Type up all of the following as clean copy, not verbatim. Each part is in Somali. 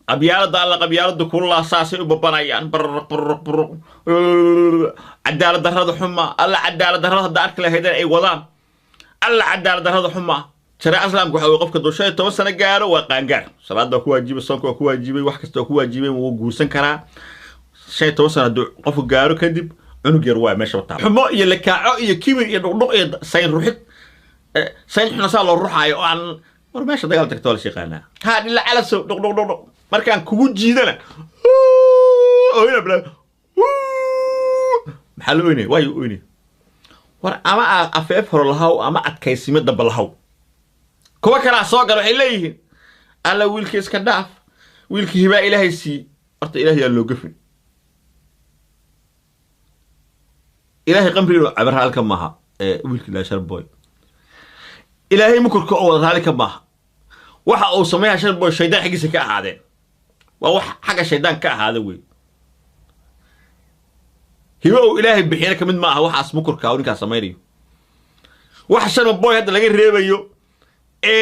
qabyaalada alla qabyaalada kulaa saasay u babanayaan cadaalad darrada xuma alla cadaalad darrada hadda arki lahaydeen ay wadaan alla cadaalad darrada xuma shareecada islaamka waxa uu qofka dushay 10 sano gaaro waa qaangaar salaada ku waajibay soonka ku waajibay wax kasta ku waajibay wuu guursan karaa 10 sano qofku gaaro kadib cunug yar waa meesha wataa xumo iyo lakaaco iyo kibir iyo dhuqdhuq iyo sayn ruuxid sayn xuna saa loo ruuxayo oo aan war meesha dagaal tagto la shaqeynaa ha dhila cala soo dhuqdhuq markaan kugu jiidana oo ina bla maxaa loo inay way u inay war ama afeef hor lahaw ama adkaysimo dab lahaw kuwa kala soo gal waxay leeyihiin alla wiilka iska dhaaf wiilka hiba ilaahay si horta ilaahay loo gafin ilaahay qamriyo abar halka maaha wiilka la sharboy ilaahay mukurka oo wada halka maaha waxa uu sameeyaa sharboy shaydaan xagiisa ka ahaadeen waa wax xaga shaydaan ka ahaada way hiba uu ilaahay bixiyay kamid ma aha waxaas mukurka oo ninka sameeyo wax sharboy hadda laga reebayo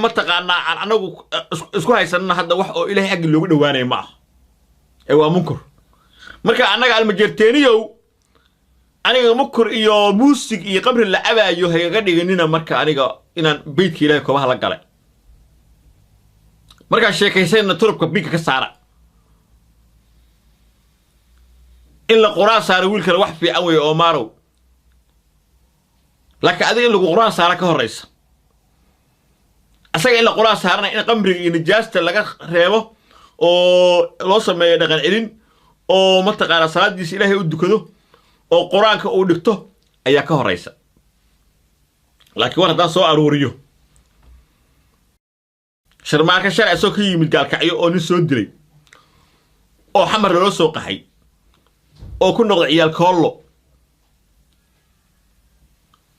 ma taqaanaa anagu isku haysanna hadda wax oo ilaahay xaq loogu dhawaanay ma aha waa mukur marka anaga almajeerteeniyo aniga mukur iyo muusig iyo qabri la abaayo hayaga dhiganina marka aniga inaan beedka ilaahay koobaha la galay marka sheekaysayna turubka biga ka saara in la quraan saaro wiilka wax fiican way oo maaro laakiin adiga in lagu quraan saara ka horeysa asaga in la quraan saarana in qamriga iyo nijaasta laga reebo oo loo sameeyo dhaqan celin oo ma taqaana salaadiisa ilaahay u dukado oo quraanka uu dhigto ayaa ka horeysa laakiin war haddaan soo aruuriyo sharmaaka sharci soo ka yimid gaalkacyo oo nin soo dilay oo xamar loo soo qaxay oo ku noqday ciyaal koollo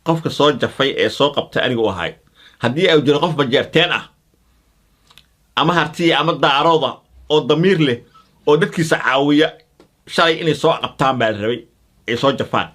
qofka soo jafay ee soo qabtay aniga u ahay haddii ay jiro qof bajeerteen ah ama hartiya ama daarooda oo damiir leh oo dadkiisa caawiya shalay inay soo qabtaan baa rabay ay soo jafaan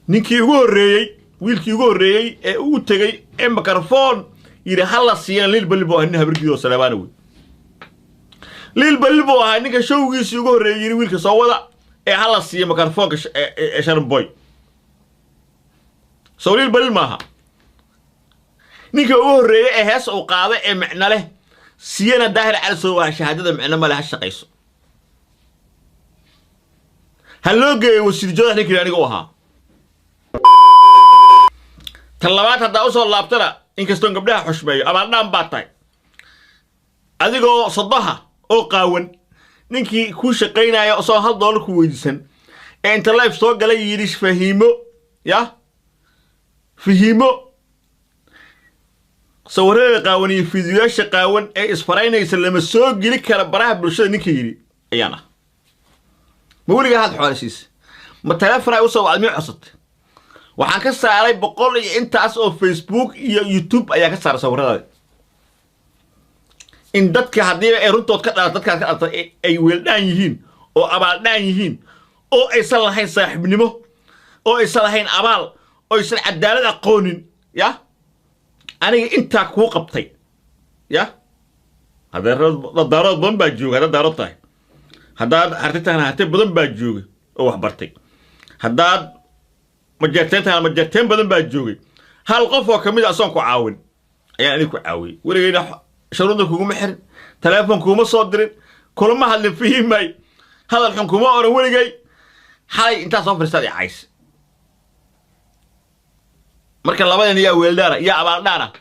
ninkii ugu horeeyay wiilkii ugu horeeyay ee uu tagay ee microphone yiri halla siiyaan lil balbo ah nin habarkiido salaamaana way lil balbo ah ninka showgiisii ugu horeeyay yiri wiilka soo wada ee halla siiyo microphone ee Sharon Boy soo lil balbo maaha ninka ugu horeeyay ee hees uu qaaday ee macna leh siyana daahir cali soo waa shahaadada macna ma laha shaqayso هلو جاي وسيرجون هنيك يعني جوها طلبات هذا أوصل لابترا إنك استون قبلها حشمية أما نام باتاي أديكو صدها أو قاون نينكي كوش قينا يا أصلا هالدول كويسن أنت لايف ستوك قال يريش فهيمو يا فهيمو صورة قاوني فيديوهاش قاون أي إسفرين يسلم السوق جلك على براه برشة نيكي يري أيانا مولي هاد حوالسيس ما تلفنا يوصل على 100 عصد waxaan ka saaray 100 iyo intaas oo Facebook iyo YouTube ayaa ka saaray sawirada in dadka hadii ay runtood ka dhaar dadka ka dhaartay ay weeldaan yihiin oo abaaldaan yihiin oo aysan lahayn saaxiibnimo oo aysan lahayn abaal oo aysan cadaalad aqoonin ya aniga inta ku qabtay ya hada daarad ban baa jooga hada daarad tahay hada artaytana hata badan baa jooga oo wax bartay hada مجرتين بدن باجوغي هل قفو كميد أصلا كو عاون يعني كو عاوي ورينا شرودك كو محر تليفون كو ما صدرين كل ما هل فيه ماي هذا الحكومة أنا وريجي حي أنت صفر استدي عايز مركز لبادين يا ويلدارا يا أباردارا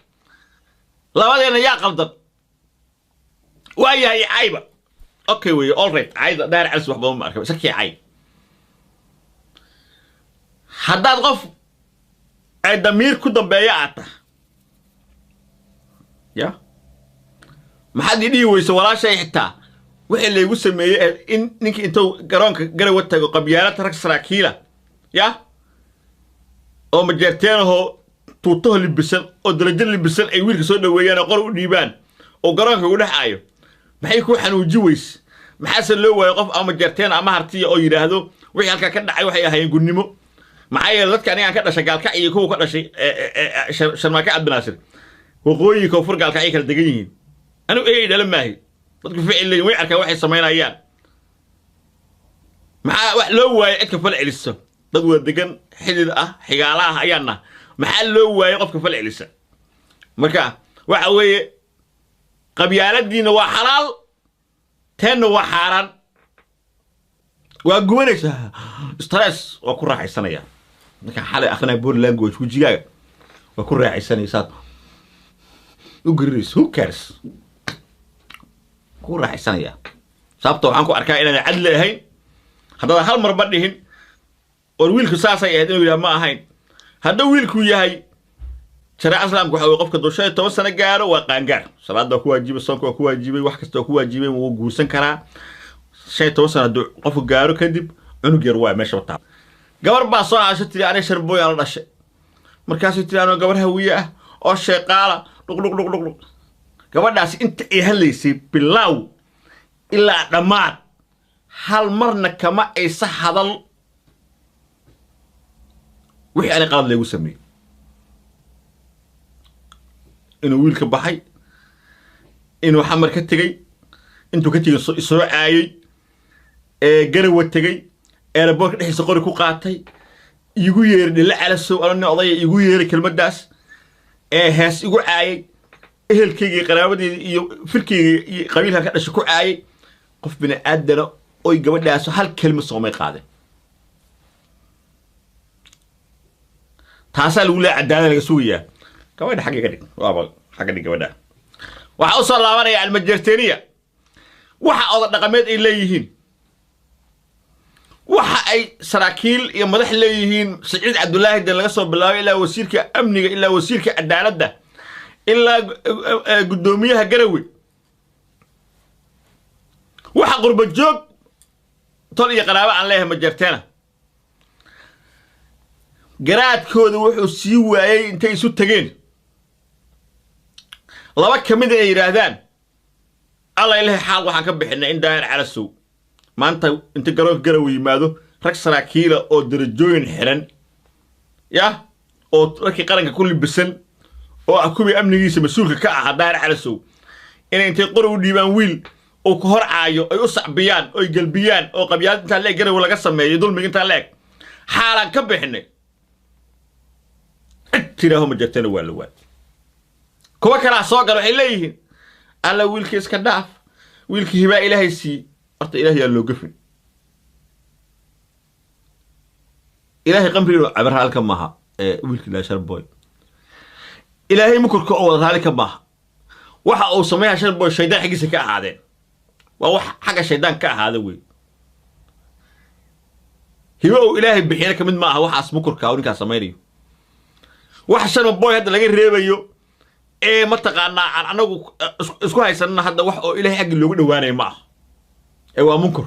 لبادين يا قلدر ويا عيبة أوكي وي أولريت عايز داير على سوح بدون مركب سكي عيب haddaad qof ay damiir ku dambeeya aata ya maxaad idii weyso walaashay xitaa wixii la igu sameeyay in ninkii intuu garoonka garawa tago qabyaalad rag saraakiila ya oo majeerteenaho tuutaho libisan oo dalajo libisan ay wiilka soo dhaweeyaan qor u dhiibaan oo garoonka u dhaxayo maxay ku xanuuji weys maxaa loo waayo qof ama majeerteen ama hartiya oo yiraahdo wixii halka ka dhacay waxay ahaayeen gudnimo معايا لذلك أنا كذا شغال كأي كوه كذا شيء شرماك عبد الناصر وقوي كوفر قال كأي كذا دقيقين أنا إيه ده لما هي dadku ficil leeyihin way arkaan waxay samaynayaan maxaa wax loo waayay cidka fal celiso dad wada degan xidid ah xigaalaha ayaana maxaa loo waayay qofka fal celisa marka waxa weeye qabyaaladiina waa xalaal teena waa xaaraan waa gubanaysaa stress waa ku raaxaysanaya marka xalay akhrinay body language wajigaaga waa ku raaxaysanaysaa who cares ku raaxaysanaya sababtoo waxaan ku arkaa inaan cadli ahayn haddana hal mar badhihin oo wiilku saasay ahayd inuu yidhaha ma ahayn hadduu wiilku yahay shareeca islaamku waxa uu qofka dushay 10 sano gaaro waa qaangaar salaada ku waajibay soonka ku waajibay wax kasta ku waajibay wuu guursan karaa 10 sano hadduu qofku gaaro kadib cunug yar waa meesha wataa gabar baa soo caashay tiri anay sharboy aan dhashay markaasay tiri anoo gabar hawiye ah oo sheeqaala dhuq gabadhaas inta ay halaysay bilow ilaa dhamaad hal marna kama aysa hadal wixii aan qalad leegu sameeyay inuu wiilka baxay inuu xamar ka tagay intuu ka tagay soo caayay garawa tagay airport dhexdiisa qori ku qaatay igu yeeray dhila calasow anoo oday igu yeeray kelmadaas hees igu caayay ehelkayga qaraabadii iyo firkayga iyo qabiilka ka dhashay ku caayay qof bina aadana oo gabadhaas hal kelmo soo may qaadeen taasal wala cadaalad laga suuyaa gabadha xagga dhig waaba xagga dhig gabadha waxa uu soo laabanaya almajeerteeniya waxa oo dhaqameed ay leeyihiin waxa ay saraakiil iyo madax leeyihiin Saciid Cabdullaahi dan laga soo bilaabay ilaa wasiirka amniga ilaa wasiirka cadaaladda ilaa gudoomiyaha Garawe waxa qurba joog tol iyo qaraabo aan leeyahay majeerteena garaadkooda wuxuu sii waayay intay isu tageen laba kamid ay yiraahdaan alla ilaahay xaal waxaan ka bixinay in daayir calasow maanta inta Garawe yimaado rag saraakiila oo darajooyin xiran ya oo raki qaranka kulli bisan oo akubi amnigiisa mas'uulka ka ah daayir calasow inay intay qorow dhiibaan wiil oo ku hor caayo ay u sacbiyaan oo galbiyaan oo qabyaalad inta leeg Garawe laga sameeyo dulmiga inta leeg xaalan ka bixinay tiraahum majeerteena waa la waa kuwa kala soo galo waxay leeyihiin alla wiilka iska dhaaf wiilka hiba ilaahay si horta ilaahay yaa loo gafin ilaahay qamriyo cabar halka maaha wiilka la sharboy ilaahay mukurka oo wada halka maaha waxa uu sameeyaa sharboy shaydaan xagiisa ka ahaadeen waa wax xaga shaydaan ka ahaada way hiba oo ilaahay bixina kamid maaha waxaas mukurka oo ninka sameeyo wax sharboy hadda laga reebayo ma taqaanaa anagu isku haysanna hadda wax oo ilaahay xaq loogu dhawaanay ma waa munkar